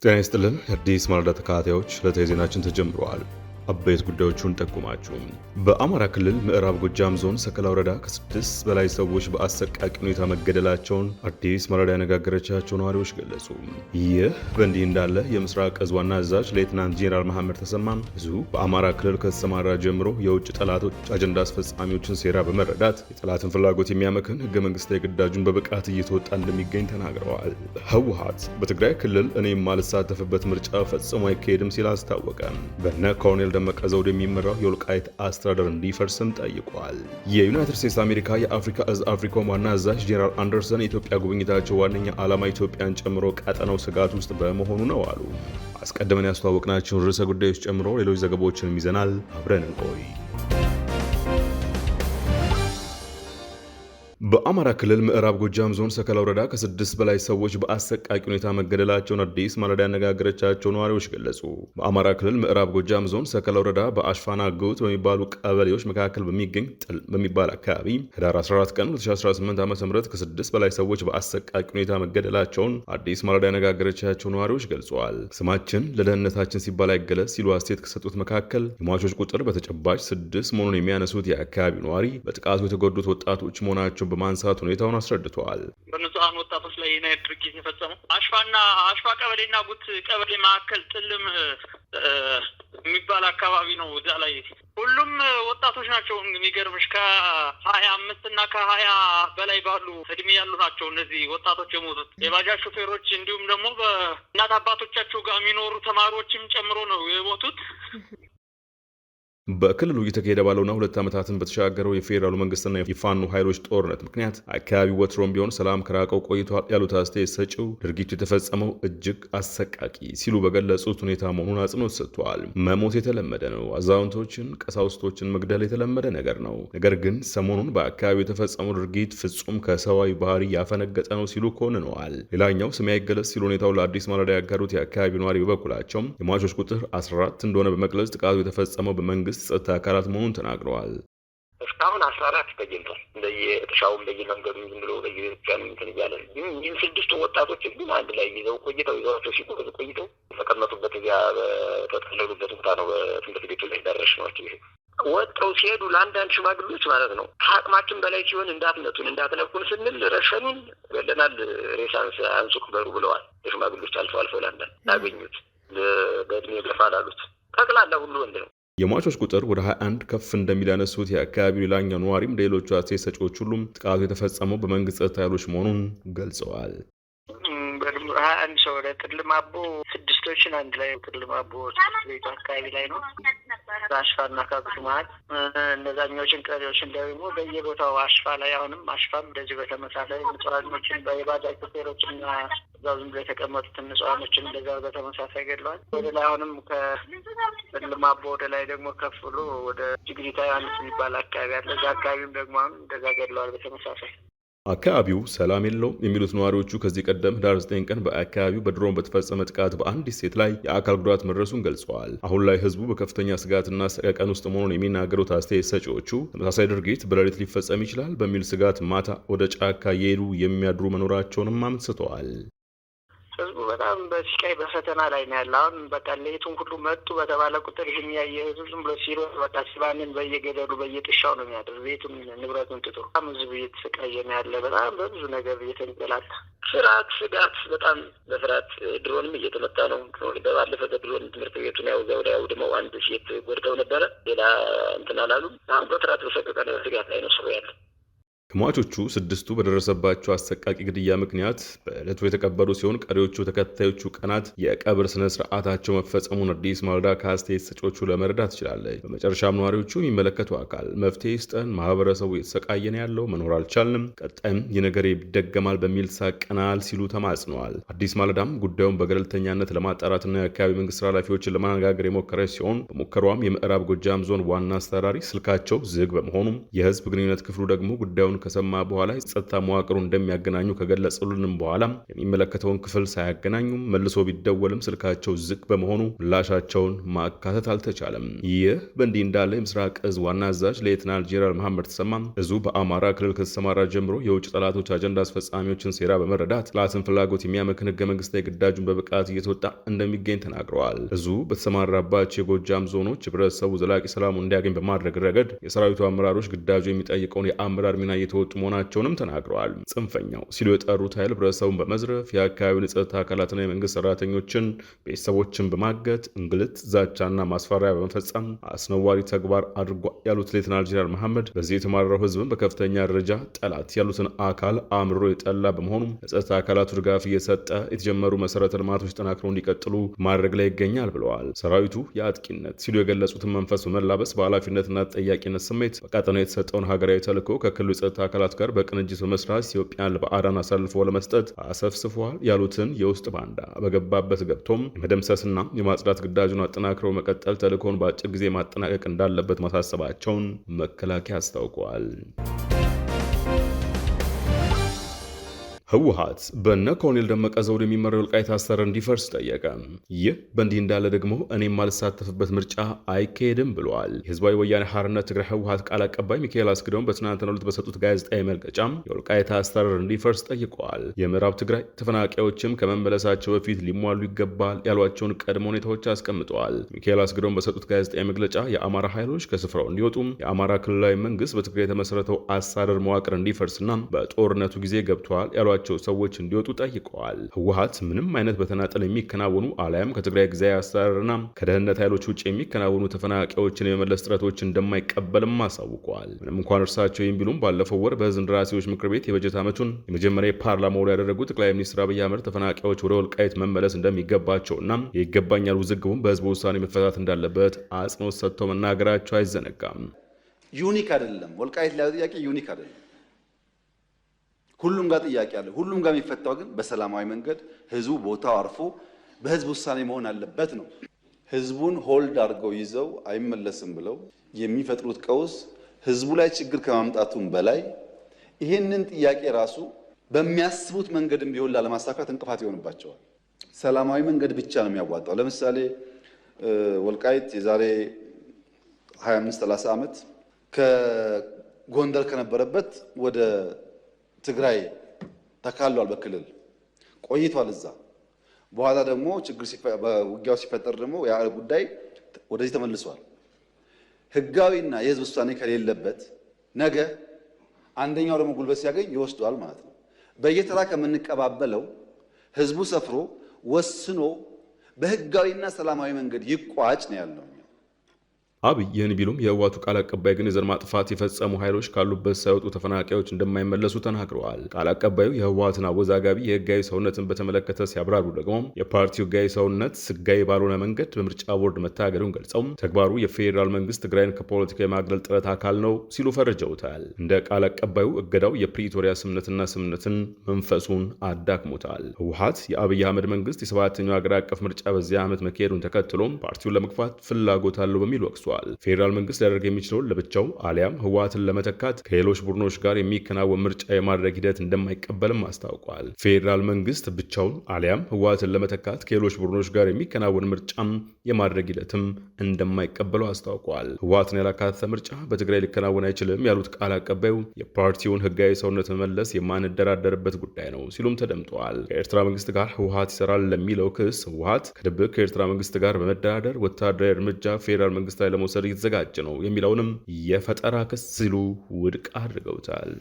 ጤና ይስጥልን የአዲስ ማለዳ ተከታታዮች ለዜናችን ተጀምረዋል። አበይት ጉዳዮቹን ጠቁማችሁ በአማራ ክልል ምዕራብ ጎጃም ዞን ሰከላ ወረዳ ከ6 በላይ ሰዎች በአሰቃቂ ሁኔታ መገደላቸውን አዲስ ማለዳ ያነጋገረቻቸው ነዋሪዎች ገለጹ። ይህ በእንዲህ እንዳለ የምስራቅ እዝ ዋና አዛዥ ሌትናንት ጄኔራል መሐመድ ተሰማም እዙ በአማራ ክልል ከተሰማራ ጀምሮ የውጭ ጠላቶች አጀንዳ አስፈጻሚዎችን ሴራ በመረዳት የጠላትን ፍላጎት የሚያመክን ህገ መንግስታዊ ግዳጁን በብቃት እየተወጣ እንደሚገኝ ተናግረዋል። ህወሓት በትግራይ ክልል እኔ የማልሳተፍበት ምርጫ ፈጽሞ አይካሄድም ሲል አስታወቀ። በነ ኮሎኔል ደመቀ ዘውድ የሚመራው የወልቃይት አስተዳደር እንዲፈርስም ጠይቋል። የዩናይትድ ስቴትስ አሜሪካ የአፍሪካ እዝ አፍሪኮም ዋና አዛዥ ጄኔራል አንደርሰን የኢትዮጵያ ጉብኝታቸው ዋነኛ ዓላማ ኢትዮጵያን ጨምሮ ቀጠናው ስጋት ውስጥ በመሆኑ ነው አሉ። አስቀድመን ያስተዋወቅናቸውን ርዕሰ ጉዳዮች ጨምሮ ሌሎች ዘገባዎችንም ይዘናል። አብረን እንቆይ። በአማራ ክልል ምዕራብ ጎጃም ዞን ሰከላ ወረዳ ከ6 በላይ ሰዎች በአሰቃቂ ሁኔታ መገደላቸውን አዲስ ማለዳ ያነጋገረቻቸው ነዋሪዎች ገለጹ። በአማራ ክልል ምዕራብ ጎጃም ዞን ሰከላ ወረዳ በአሽፋና ገውት በሚባሉ ቀበሌዎች መካከል በሚገኝ ጥል በሚባል አካባቢ ህዳር 14 ቀን 2018 ዓ.ም ከ6 በላይ ሰዎች በአሰቃቂ ሁኔታ መገደላቸውን አዲስ ማለዳ ያነጋገረቻቸው ነዋሪዎች ገልጸዋል። ስማችን ለደህንነታችን ሲባል አይገለጽ ሲሉ አስተያየት ከሰጡት መካከል የሟቾች ቁጥር በተጨባጭ 6 መሆኑን የሚያነሱት የአካባቢው ነዋሪ በጥቃቱ የተጎዱት ወጣቶች መሆናቸውን በማንሳት ሁኔታውን አስረድተዋል። በንጹሃን ወጣቶች ላይ የናይት ድርጊት የፈጸመው አሽፋ ቀበሌና ጉት ቀበሌ መካከል ጥልም የሚባል አካባቢ ነው። እዛ ላይ ሁሉም ወጣቶች ናቸው። የሚገርምሽ ከ25 እና ከ20 በላይ ባሉ እድሜ ያሉ ናቸው እነዚህ ወጣቶች የሞቱት። የባጃጅ ሾፌሮች እንዲሁም ደግሞ በእናት አባቶቻቸው ጋር የሚኖሩ ተማሪዎችም ጨምሮ ነው የሞቱት። በክልሉ እየተካሄደ ባለውና 2 ዓመታትን በተሻገረው የፌዴራሉ መንግስትና የፋኖ ኃይሎች ጦርነት ምክንያት አካባቢው ወትሮም ቢሆን ሰላም ከራቀው ቆይቷል ያሉት አስተያየት ሰጪው ድርጊቱ የተፈጸመው እጅግ አሰቃቂ ሲሉ በገለጹት ሁኔታ መሆኑን አጽንኦት ሰጥተዋል። መሞት የተለመደ ነው። አዛውንቶችን፣ ቀሳውስቶችን መግደል የተለመደ ነገር ነው። ነገር ግን ሰሞኑን በአካባቢው የተፈጸመው ድርጊት ፍጹም ከሰዋዊ ባህሪ ያፈነገጠ ነው ሲሉ ኮንነዋል። ሌላኛው ስም አይገለጽ ሲሉ ሁኔታው ለአዲስ ማለዳ ያጋሩት የአካባቢው ነዋሪ በበኩላቸው የሟቾች ቁጥር 14 እንደሆነ በመግለጽ ጥቃቱ የተፈጸመው በመንግስት ጸጥታ አካላት መሆኑን ተናግረዋል። እስካሁን 14 ተገኝቷል። እንደየጥሻውም በየመንገዱ ዝም ብሎ በየቤተክርስቲያኑ እንትን እያለ ግን 6 ወጣቶችን ግን አንድ ላይ ይዘዋቸው ሲቆዩ ቆይተው የተቀመጡበት እዚያ በተጠለሉበት ቦታ ነው። በትምህርት ቤቱ ላይ ደረሽ ናቸው። ይሄ ወጣው ሲሄዱ ለአንዳንድ ሽማግሌዎች ማለት ነው ከአቅማችን በላይ ሲሆን እንዳትነኩን ስንል ረሸኑን ገለናል፣ ሬሳንስ አንሱቅ በሩ ብለዋል። የሽማግሌዎች አልፈው ለአንዳንድ ያገኙት በእድሜ ገፋ ላሉት ጠቅላላ ሁሉ ወንድ ነው። የሟቾች ቁጥር ወደ 21 ከፍ እንደሚል ያነሱት የአካባቢው ሌላኛው ነዋሪም ሌሎቹ አስተያየት ሰጪዎች ሁሉም ጥቃቱ የተፈጸመው በመንግስት ጸጥታ ኃይሎች መሆኑን ገልጸዋል። 21 ሰው ወደ ጥልማቦ 6ቶችን አንድ ላይ ጥልማቦ ቤቱ አካባቢ ላይ ነው። አሽፋና ካቁት መሀል እነዛኞችን ቀሪዎችን ደግሞ በየቦታው አሽፋ ላይ አሁንም አሽፋም እንደዚህ በተመሳሳይ ንጹሃኖችን የባጃጅ ሾፌሮችና እዛው ዝም ብሎ የተቀመጡትን ንጹሃኖችን እንደዛ በተመሳሳይ ገድለዋል። ወደ ላይ አሁንም ከጥልማቦ ወደ ላይ ደግሞ ከፍ ብሎ ወደ ጅግሪታ ዮሐንስ የሚባል አካባቢ አለ። እዛ አካባቢም ደግሞ አሁን እንደዛ ገድለዋል በተመሳሳይ። አካባቢው ሰላም የለውም የሚሉት ነዋሪዎቹ ከዚህ ቀደም ህዳር 9 ቀን በአካባቢው በድሮን በተፈጸመ ጥቃት በአንዲት ሴት ላይ የአካል ጉዳት መድረሱን ገልጸዋል። አሁን ላይ ህዝቡ በከፍተኛ ስጋትና ሰቀቀን ውስጥ መሆኑን የሚናገሩት አስተያየት ሰጪዎቹ ተመሳሳይ ድርጊት በሌሊት ሊፈጸም ይችላል በሚል ስጋት ማታ ወደ ጫካ እየሄዱ የሚያድሩ መኖራቸውንም አምስተዋል። ህዝቡ በጣም በስቃይ በፈተና ላይ ነው ያለ። አሁን በቃ ሌቱን ሁሉ መጡ በተባለ ቁጥር ይህን ያየ ህዝብ ዝም ብሎ ሲሮጥ በቃ ሲባንን በየገደሉ በየጥሻው ነው የሚያደር ቤቱን ንብረቱን ትቶ በጣም ህዝቡ እየተሰቃየ ነው ያለ። በጣም በብዙ ነገር እየተንገላታ ፍርሃት፣ ስጋት በጣም በፍርሃት ድሮንም እየተመታ ነው። በባለፈ በድሮን ትምህርት ቤቱን ያው ላይ አውድመው አንድ ሴት ጎድተው ነበረ። ሌላ እንትን አላሉም። አሁን በፍርሃት በሰቀቀ ስጋት ላይ ነው ሰው ያለ። ከሟቾቹ 6ቱ በደረሰባቸው አሰቃቂ ግድያ ምክንያት በዕለቱ የተቀበሩ ሲሆን ቀሪዎቹ ተከታዮቹ ቀናት የቀብር ስነ ስርዓታቸው መፈጸሙን አዲስ ማለዳ ከአስተያየት ሰጪዎቹ ለመረዳት ትችላለች። በመጨረሻም ነዋሪዎቹ የሚመለከተው አካል መፍትሄ ይስጠን፣ ማህበረሰቡ የተሰቃየን ያለው መኖር አልቻልንም፣ ቀጣይም ይህ ነገር ይደገማል በሚል ሳቀናል ሲሉ ተማጽነዋል። አዲስ ማለዳም ጉዳዩን በገለልተኛነት ለማጣራትና የአካባቢ መንግስት ኃላፊዎችን ለማነጋገር የሞከረች ሲሆን በሙከሯም የምዕራብ ጎጃም ዞን ዋና አስተዳዳሪ ስልካቸው ዝግ በመሆኑም የህዝብ ግንኙነት ክፍሉ ደግሞ ጉዳዩን መረጃውን ከሰማ በኋላ የጸጥታ መዋቅሩ እንደሚያገናኙ ከገለጹልንም በኋላ የሚመለከተውን ክፍል ሳያገናኙም መልሶ ቢደወልም ስልካቸው ዝግ በመሆኑ ምላሻቸውን ማካተት አልተቻለም። ይህ በእንዲህ እንዳለ የምስራቅ እዝ ዋና አዛዥ ሌተናል ጄኔራል መሐመድ ተሰማ እዙ በአማራ ክልል ከተሰማራ ጀምሮ የውጭ ጠላቶች አጀንዳ አስፈጻሚዎችን ሴራ በመረዳት ጠላትን ፍላጎት የሚያመክን ህገ መንግስታዊ ግዳጁን በብቃት እየተወጣ እንደሚገኝ ተናግረዋል። እዙ በተሰማራባቸው የጎጃም ዞኖች ህብረተሰቡ ዘላቂ ሰላሙ እንዲያገኝ በማድረግ ረገድ የሰራዊቱ አመራሮች ግዳጁ የሚጠይቀውን የአመራር ሚና እየተወጡ መሆናቸውንም ተናግረዋል። ጽንፈኛው ሲሉ የጠሩት ኃይል ህብረተሰቡን በመዝረፍ የአካባቢውን የጸጥታ አካላትና የመንግስት ሰራተኞችን ቤተሰቦችን በማገት እንግልት፣ ዛቻና ማስፈራሪያ በመፈጸም አስነዋሪ ተግባር አድርጓል ያሉት ሌተናል ጄኔራል መሐመድ በዚህ የተማረረው ህዝብን በከፍተኛ ደረጃ ጠላት ያሉትን አካል አምርሮ የጠላ በመሆኑ ለጸጥታ አካላቱ ድጋፍ እየሰጠ የተጀመሩ መሰረተ ልማቶች ጠናክረው እንዲቀጥሉ ማድረግ ላይ ይገኛል ብለዋል። ሰራዊቱ የአጥቂነት ሲሉ የገለጹትን መንፈስ በመላበስ በኃላፊነትና ተጠያቂነት ስሜት በቀጠናው የተሰጠውን ሀገራዊ ተልዕኮ ከክልሉ የጸጥታ አካላት ጋር በቅንጅት በመስራት ኢትዮጵያን ለባዕዳን አሳልፎ ለመስጠት አሰፍስፏል ያሉትን የውስጥ ባንዳ በገባበት ገብቶም የመደምሰስና የማጽዳት ግዳጁን አጠናክረው መቀጠል ተልዕኮውን በአጭር ጊዜ ማጠናቀቅ እንዳለበት ማሳሰባቸውን መከላከያ አስታውቀዋል። ህወሓት በነ ኮሎኔል ደመቀ ዘውዱ የሚመራው ወልቃይት አስተዳደር እንዲፈርስ ጠየቀ። ይህ በእንዲህ እንዳለ ደግሞ እኔም ማልሳተፍበት ምርጫ አይካሄድም ብለዋል። የህዝባዊ ወያኔ ሓርነት ትግራይ ህወሓት ቃል አቀባይ ሚካኤል አስገዶም በትናንትናው ዕለት በሰጡት ጋዜጣዊ መግለጫም የወልቃይት አስተዳደር እንዲፈርስ ጠይቀዋል። የምዕራብ ትግራይ ተፈናቃዮችም ከመመለሳቸው በፊት ሊሟሉ ይገባል ያሏቸውን ቅድመ ሁኔታዎች አስቀምጠዋል። ሚካኤል አስገዶም በሰጡት ጋዜጣዊ መግለጫ የአማራ ኃይሎች ከስፍራው እንዲወጡም የአማራ ክልላዊ መንግስት በትግራይ የተመሰረተው አስተዳደር መዋቅር እንዲፈርስና በጦርነቱ ጊዜ ገብተዋል ያሏቸው ሰዎች እንዲወጡ ጠይቀዋል። ህወሓት ምንም አይነት በተናጠል የሚከናወኑ አለያም ከትግራይ ጊዜያዊ አስተዳደርና ከደህንነት ኃይሎች ውጭ የሚከናወኑ ተፈናቃዮችን የመመለስ ጥረቶች እንደማይቀበልም አሳውቀዋል። ምንም እንኳን እርሳቸው ይህን ቢሉም ባለፈው ወር በህዝብ እንደራሴዎች ምክር ቤት የበጀት ዓመቱን የመጀመሪያ የፓርላማ ውሎ ያደረጉት ጠቅላይ ሚኒስትር አብይ አህመድ ተፈናቃዮች ወደ ወልቃይት መመለስ እንደሚገባቸውና የይገባኛል ውዝግቡን በህዝብ ውሳኔ መፈታት እንዳለበት አጽንኦት ሰጥተው መናገራቸው አይዘነጋም። ዩኒክ አይደለም። ወልቃይት ላይ ጥያቄ ዩኒክ አይደለም። ሁሉም ጋር ጥያቄ አለ። ሁሉም ጋር የሚፈታው ግን በሰላማዊ መንገድ ህዝቡ ቦታው አርፎ በህዝብ ውሳኔ መሆን አለበት ነው። ህዝቡን ሆልድ አድርገው ይዘው አይመለስም ብለው የሚፈጥሩት ቀውስ ህዝቡ ላይ ችግር ከማምጣቱም በላይ ይህንን ጥያቄ ራሱ በሚያስቡት መንገድም ቢሆን ላለማሳካት እንቅፋት ይሆንባቸዋል። ሰላማዊ መንገድ ብቻ ነው የሚያዋጣው። ለምሳሌ ወልቃይት የዛሬ 25-30 ዓመት ከጎንደር ከነበረበት ወደ ትግራይ ተካሏል። በክልል ቆይቷል እዛ። በኋላ ደግሞ ችግር በውጊያው ሲፈጠር ደግሞ ያ ጉዳይ ወደዚህ ተመልሷል። ህጋዊና የህዝብ ውሳኔ ከሌለበት ነገ አንደኛው ደግሞ ጉልበት ሲያገኝ ይወስዷል ማለት ነው። በየተራ ከምንቀባበለው ህዝቡ ሰፍሮ ወስኖ በህጋዊና ሰላማዊ መንገድ ይቋጭ ነው ያለው። አብይ ይህን ቢሉም የህወሓቱ ቃል አቀባይ ግን የዘር ማጥፋት የፈጸሙ ኃይሎች ካሉበት ሳይወጡ ተፈናቃዮች እንደማይመለሱ ተናግረዋል። ቃል አቀባዩ የህወሓትን አወዛጋቢ የህጋዊ ሰውነትን በተመለከተ ሲያብራሩ ደግሞ የፓርቲው ህጋዊ ሰውነት ህጋዊ ባልሆነ መንገድ በምርጫ ቦርድ መታገዱን ገልጸው ተግባሩ የፌዴራል መንግስት ትግራይን ከፖለቲካ የማግለል ጥረት አካል ነው ሲሉ ፈርጀውታል። እንደ ቃል አቀባዩ እገዳው የፕሪቶሪያ ስምምነትን መንፈሱን አዳክሞታል። ህወሓት የአብይ አህመድ መንግስት የሰባተኛው ሀገር አቀፍ ምርጫ በዚህ ዓመት መካሄዱን ተከትሎም ፓርቲውን ለመግፋት ፍላጎት አለው በሚል ወቅሷል። ፌዴራል መንግስት ሊያደርግ የሚችለውን ለብቻው አሊያም ህወሓትን ለመተካት ከሌሎች ቡድኖች ጋር የሚከናወን ምርጫ የማድረግ ሂደት እንደማይቀበልም አስታውቋል። ፌዴራል መንግስት ብቻውን አሊያም ህወሓትን ለመተካት ከሌሎች ቡድኖች ጋር የሚከናወን ምርጫም የማድረግ ሂደትም እንደማይቀበለው አስታውቋል። ህወሓትን ያላካተተ ምርጫ በትግራይ ሊከናወን አይችልም ያሉት ቃል አቀባዩ የፓርቲውን ህጋዊ ሰውነት መመለስ የማንደራደርበት ጉዳይ ነው ሲሉም ተደምጠዋል። ከኤርትራ መንግስት ጋር ህወሓት ይሰራል ለሚለው ክስ ህወሓት ከድብቅ ከኤርትራ መንግስት ጋር በመደራደር ወታደራዊ እርምጃ ፌዴራል መንግስት ላይ ለመውሰድ እየተዘጋጀ ነው የሚለውንም የፈጠራ ክስ ሲሉ ውድቅ አድርገውታል።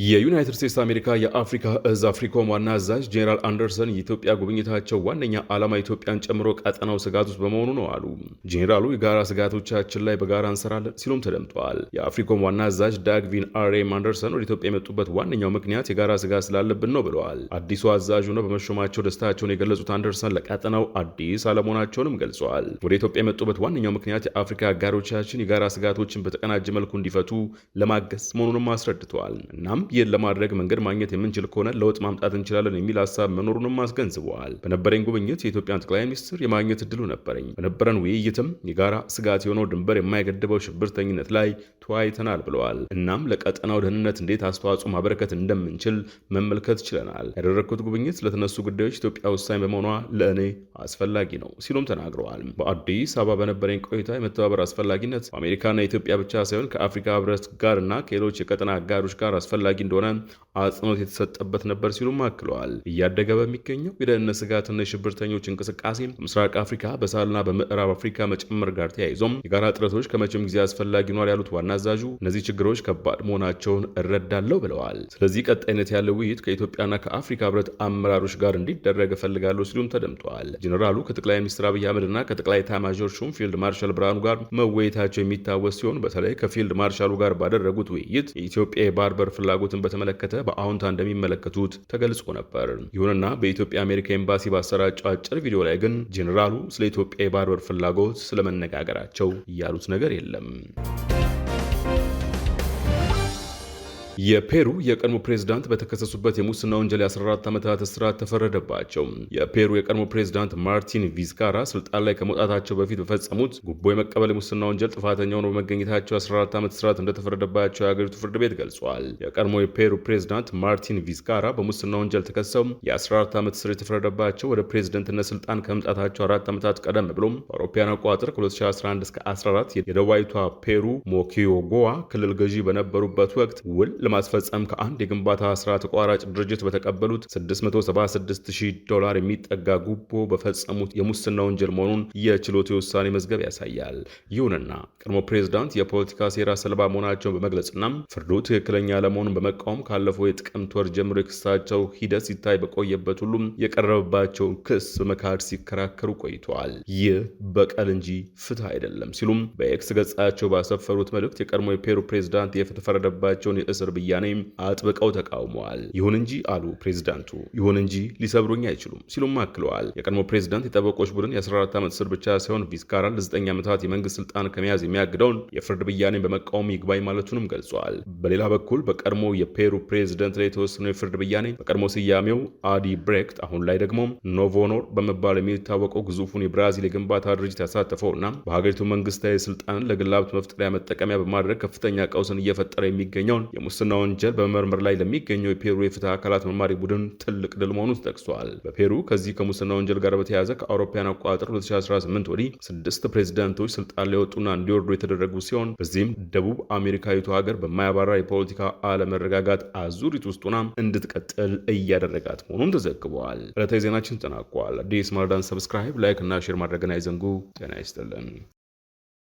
የዩናይትድ ስቴትስ አሜሪካ የአፍሪካ እዝ አፍሪኮም ዋና አዛዥ ጄኔራል አንደርሰን የኢትዮጵያ ጉብኝታቸው ዋነኛ ዓላማ ኢትዮጵያን ጨምሮ ቀጠናው ስጋት ውስጥ በመሆኑ ነው አሉ። ጄኔራሉ የጋራ ስጋቶቻችን ላይ በጋራ እንሰራለን ሲሉም ተደምጠዋል። የአፍሪኮም ዋና አዛዥ ዳግቪን አርኤም አንደርሰን ወደ ኢትዮጵያ የመጡበት ዋነኛው ምክንያት የጋራ ስጋት ስላለብን ነው ብለዋል። አዲሱ አዛዥ ሆነው በመሾማቸው ደስታቸውን የገለጹት አንደርሰን ለቀጠናው አዲስ አለመሆናቸውንም ገልጸዋል። ወደ ኢትዮጵያ የመጡበት ዋነኛው ምክንያት የአፍሪካ አጋሮቻችን የጋራ ስጋቶችን በተቀናጀ መልኩ እንዲፈቱ ለማገዝ መሆኑንም አስረድተዋል። እናም ይህን ለማድረግ መንገድ ማግኘት የምንችል ከሆነ ለውጥ ማምጣት እንችላለን የሚል ሀሳብ መኖሩንም አስገንዝበዋል። በነበረኝ ጉብኝት የኢትዮጵያን ጠቅላይ ሚኒስትር የማግኘት እድሉ ነበረኝ። በነበረን ውይይትም የጋራ ስጋት የሆነው ድንበር የማይገድበው ሽብርተኝነት ላይ ተወያይተናል ብለዋል። እናም ለቀጠናው ደህንነት እንዴት አስተዋጽኦ ማበረከት እንደምንችል መመልከት ችለናል። ያደረግኩት ጉብኝት ስለተነሱ ጉዳዮች ኢትዮጵያ ወሳኝ በመሆኗ ለእኔ አስፈላጊ ነው ሲሉም ተናግረዋል። በአዲስ አበባ በነበረኝ ቆይታ የመተባበር አስፈላጊነት በአሜሪካና ኢትዮጵያ ብቻ ሳይሆን ከአፍሪካ ህብረት ጋር እና ከሌሎች የቀጠና አጋሮች ጋር አስፈላጊ እንደሆነ አጽንኦት የተሰጠበት ነበር ሲሉም አክለዋል። እያደገ በሚገኘው የደህንነት ስጋትና የሽብርተኞች እንቅስቃሴ በምስራቅ አፍሪካ በሳህልና በምዕራብ አፍሪካ መጨመር ጋር ተያይዞም የጋራ ጥረቶች ከመቼም ጊዜ አስፈላጊ ሆኗል ያሉት ዋና አዛዡ እነዚህ ችግሮች ከባድ መሆናቸውን እረዳለሁ ብለዋል። ስለዚህ ቀጣይነት ያለው ውይይት ከኢትዮጵያና ከአፍሪካ ህብረት አመራሮች ጋር እንዲደረግ እፈልጋለሁ ሲሉም ተደምጠዋል። ጄኔራሉ ከጠቅላይ ሚኒስትር አብይ አህመድና ከጠቅላይ ኤታማዦር ሹም ፊልድ ማርሻል ብርሃኑ ጋር መወያየታቸው የሚታወስ ሲሆን በተለይ ከፊልድ ማርሻሉ ጋር ባደረጉት ውይይት የኢትዮጵያ የባህር በር ፍላጎትን በተመለከተ በአዎንታ እንደሚመለከቱት ተገልጾ ነበር። ይሁንና በኢትዮጵያ አሜሪካ ኤምባሲ ባሰራጨው አጭር ቪዲዮ ላይ ግን ጄኔራሉ ስለ ኢትዮጵያ የባህር በር ፍላጎት ስለመነጋገራቸው ያሉት ነገር የለም። የፔሩ የቀድሞ ፕሬዝዳንት በተከሰሱበት የሙስና ወንጀል 14 ዓመታት እስራት ተፈረደባቸው። የፔሩ የቀድሞ ፕሬዝዳንት ማርቲን ቪዝካራ ስልጣን ላይ ከመውጣታቸው በፊት በፈጸሙት ጉቦ የመቀበል የሙስና ወንጀል ጥፋተኛ ሆነው በመገኘታቸው 14 ዓመት እስራት እንደተፈረደባቸው የሀገሪቱ ፍርድ ቤት ገልጿል። የቀድሞ የፔሩ ፕሬዝዳንት ማርቲን ቪዝካራ በሙስና ወንጀል ተከሰው የ14 ዓመት እስር የተፈረደባቸው ወደ ፕሬዝደንትነት ስልጣን ከመምጣታቸው 4 ዓመታት ቀደም ብሎም በአውሮፓውያን አቆጣጠር ከ2011 እስከ 14 የደቡባዊቷ ፔሩ ሞኪዮጎዋ ክልል ገዢ በነበሩበት ወቅት ውል ለማስፈጸም ከአንድ የግንባታ ስራ ተቋራጭ ድርጅት በተቀበሉት $676,000 የሚጠጋ ጉቦ በፈጸሙት የሙስና ወንጀል መሆኑን የችሎቱ የውሳኔ መዝገብ ያሳያል። ይሁንና ቀድሞ ፕሬዝዳንት የፖለቲካ ሴራ ሰለባ መሆናቸውን በመግለጽና ፍርዱ ትክክለኛ አለመሆኑን በመቃወም ካለፈው የጥቅምት ወር ጀምሮ የክሳቸው ሂደት ሲታይ በቆየበት ሁሉም የቀረበባቸውን ክስ በመካድ ሲከራከሩ ቆይተዋል። ይህ በቀል እንጂ ፍትህ አይደለም ሲሉም በኤክስ ገጻቸው ባሰፈሩት መልእክት የቀድሞ የፔሩ ፕሬዝዳንት የተፈረደባቸውን የእስር ብያኔ አጥብቀው ተቃውመዋል። ይሁን እንጂ አሉ ፕሬዝዳንቱ፣ ይሁን እንጂ ሊሰብሩኝ አይችሉም ሲሉም አክለዋል። የቀድሞ ፕሬዝዳንት የጠበቆች ቡድን የ14 ዓመት እስር ብቻ ሳይሆን ቪዝካራ ለ9 ዓመታት የመንግስት ስልጣን ከመያዝ የሚያግደውን የፍርድ ብያኔ በመቃወም ይግባኝ ማለቱንም ገልጿል። በሌላ በኩል በቀድሞ የፔሩ ፕሬዝዳንት ላይ የተወሰነው የፍርድ ብያኔ በቀድሞ ስያሜው አዲ ብሬክት አሁን ላይ ደግሞ ኖቮኖር በመባል የሚታወቀው ግዙፉን የብራዚል የግንባታ ድርጅት ያሳተፈውና በሀገሪቱ መንግስታዊ ስልጣንን ለግል ሀብት መፍጠሪያ መጠቀሚያ በማድረግ ከፍተኛ ቀውስን እየፈጠረ የሚገኘውን የሙስና ወንጀል በመመርመር ላይ ለሚገኘው የፔሩ የፍትህ አካላት መርማሪ ቡድን ትልቅ ድል መሆኑ ተጠቅሷል። በፔሩ ከዚህ ከሙስና ወንጀል ጋር በተያያዘ ከአውሮፓውያን አቆጣጠር 2018 ወዲህ 6 ፕሬዝዳንቶች ስልጣን ላይ ወጡና እንዲወርዱ የተደረጉ ሲሆን በዚህም ደቡብ አሜሪካዊቱ ሀገር በማያባራ የፖለቲካ አለመረጋጋት አዙሪት ውስጥ ሆና እንድትቀጥል እያደረጋት መሆኑን ተዘግበዋል። ዕለታዊ ዜናችን ተጠናቋል። አዲስ ማለዳን ሰብስክራይብ፣ ላይክ እና ሼር ማድረግን አይዘንጉ። ጤና ይስጥልን።